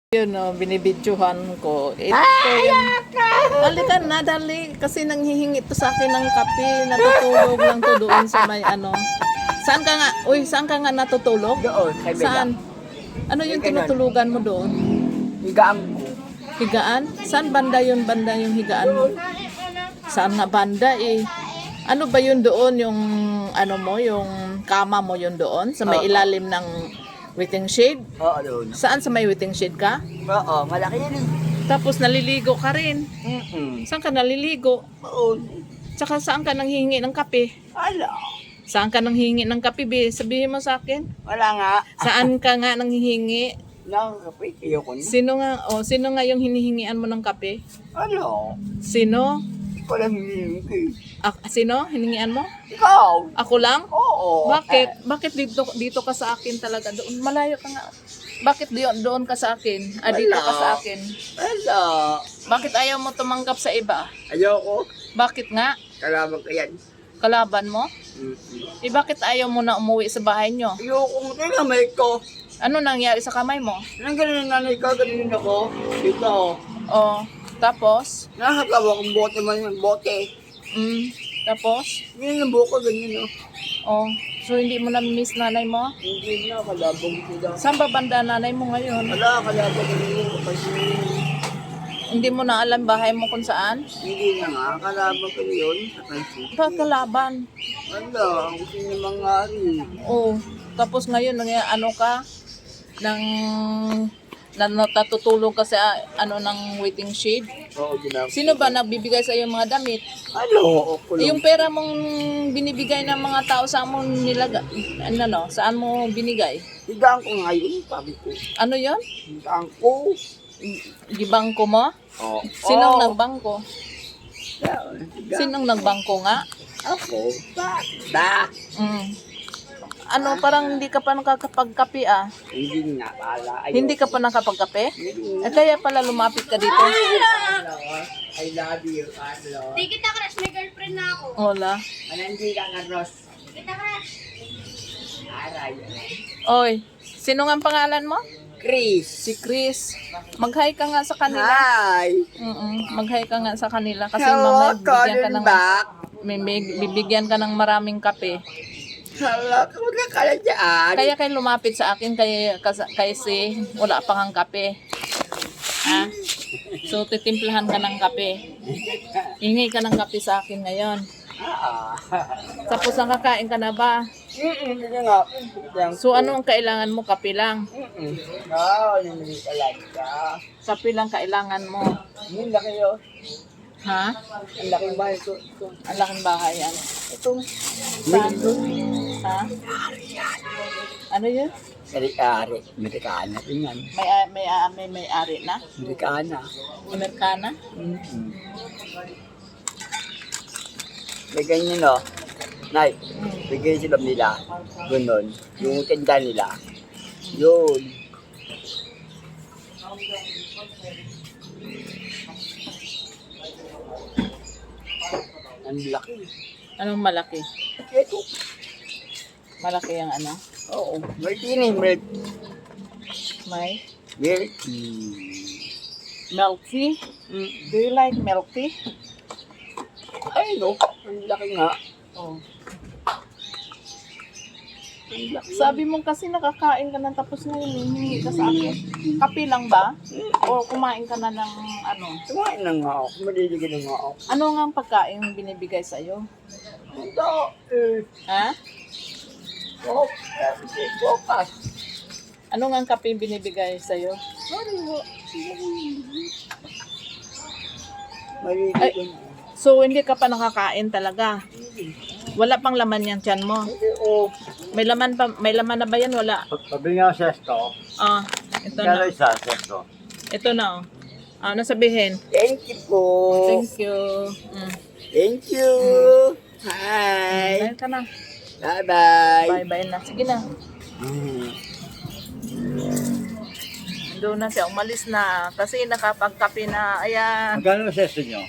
Yun no, binibidyohan ko. Ito yung... Halika na, dali. Kasi nanghihingi to sa akin ng kape. Natutulog lang to doon sa may ano. Saan ka nga? Uy, saan ka nga natutulog? Doon, kay Bella. Saan? Ano yung tinutulugan mo doon? Higaan ko. Higaan? Saan banda yun? Banda yung higaan mo? Saan nga banda eh? Ano ba yun doon? Yung ano mo? Yung kama mo yun doon? Sa may ilalim ng waiting shade? Oo, doon. Saan sa may waiting shade ka? Oo, malaki yun. Tapos naliligo ka rin. Saan ka naliligo? Oo. Tsaka saan ka nanghihingi ng kape? Ala. Saan ka nanghihingi ng kape, be? Sabihin mo sa akin. Wala nga. Saan ka nga nanghihingi? Nakakapit kayo ko na. Sino nga yung hinihingian mo ng kape? Ano? Sino? Ikaw lang hinihingi. Sino? Hiningian mo? Ikaw? Ako lang? Oo. Bakit? Bakit dito ka sa akin talaga? Doon, malayo ka nga. Bakit doon ka sa akin? Dito ka sa akin. Wala. Bakit ayaw mo tumanggap sa iba? Ayoko. Bakit nga? Kalaban ka yan. Kalaban mo? Bakit ayaw mo na umuwi sa bahay nyo? Ayoko. Kaya may ko. Ano nangyari sa kamay mo? Nang ganun ang nanay ko, ganun ako. Dito. Oh, tapos? Nakagawa kong bote man yung bote. Tapos? Ganyan ang buko, ganyan o. Oh, so hindi mo na-miss nanay mo? Hindi na, kalabang sila. Saan ba banda nanay mo ngayon? Wala, kalabang ganyan kasi Hindi mo na alam bahay mo kung saan? hindi na nga, kalabang ko yun. Bakit kalaban? Wala, ang gusto niya mangari. Oh, tapos ngayon, ano ka? Natutulog ka sa ng waiting shade? Oo, ginagawa. Sino ba nagbibigay sa iyo mga damit? Ano? Ako lang. Yung pera mong binibigay ng mga tao saan mo saan mo binigay? Higaan ko nga yun, sabi ko. Ano yon? Higaan ko. Gibangko mo? Oo. Sinong nagbangko? Higaan. Sinong nagbangko nga? Ako? Ba? Ano, parang hindi ka pa nakakapagkape ah. Hindi na, pala. Hindi ka pa nakapagkape? Hindi Eh, kaya pala lumapit ka dito. I love you, Carlo. Di kita crush, may girlfriend na ako. Hola. Anandi ka nga, Ross. Kita crush. Aray. Oy, sino nga ang pangalan mo? Chris. Si Chris. Mag-hi ka nga sa kanila. Hi. Mag-hi ka nga sa kanila kasi Hello, mamaya bibigyan ka calling ng back. bibigyan ka ng maraming kape. Hello, kamusta ka na dyan? Kaya kayo lumapit sa akin kasi wala pang ang kape. Ha? So titimplahan ka ng kape. Hingi ka ng kape sa akin ngayon. Tapos nakakain ka na ba? Hindi nga. So ano ang kailangan mo? Kape lang. Hindi ka lang ka. Kape lang kailangan mo. Hindi kayo. Ha? Ang laking bahay ko. Ang laking bahay yan. Ito. Saan? Ha? Ano yun? Ari. Amerikana rin yan. May ari na? Amerikana. Amerikana? May ganyan o. Nay, bigay sila nila. Ganon. Yung tinda nila. Yun. Ang laki. Anong malaki? Ito. Malaki ang ano? Oo. Martini, milk. May Milk. milk tea? Do you like milk tea? Ay, no. Ang laki nga. Oh. Ang laki. Sabi mo kasi nakakain ka na tapos ngayon hihingi ka sa akin. Kape lang ba? O kumain ka na ng ano? Kumain na nga ako. Maliligyan na nga ako. Ano nga ang pagkain binibigay sa iyo? Ito. Ha? Bukas. Ano nga ang kape binibigay sa iyo? Maliligyan na. So hindi ka pa nakakain talaga. Wala pang laman yung tiyan mo. Oo. May laman na ba yan? Wala. Sabi nga sesto, Ah, ito kaya na. isa sesto. Ito na oh. Ano sabihin? Thank you po. Thank you. Thank you. Hi. Bye ka na. Bye-bye. Bye-bye na. Sige na. Doon na siya. Umalis na. Kasi nakapagkape na. Ayan. Magkano sesto nyo?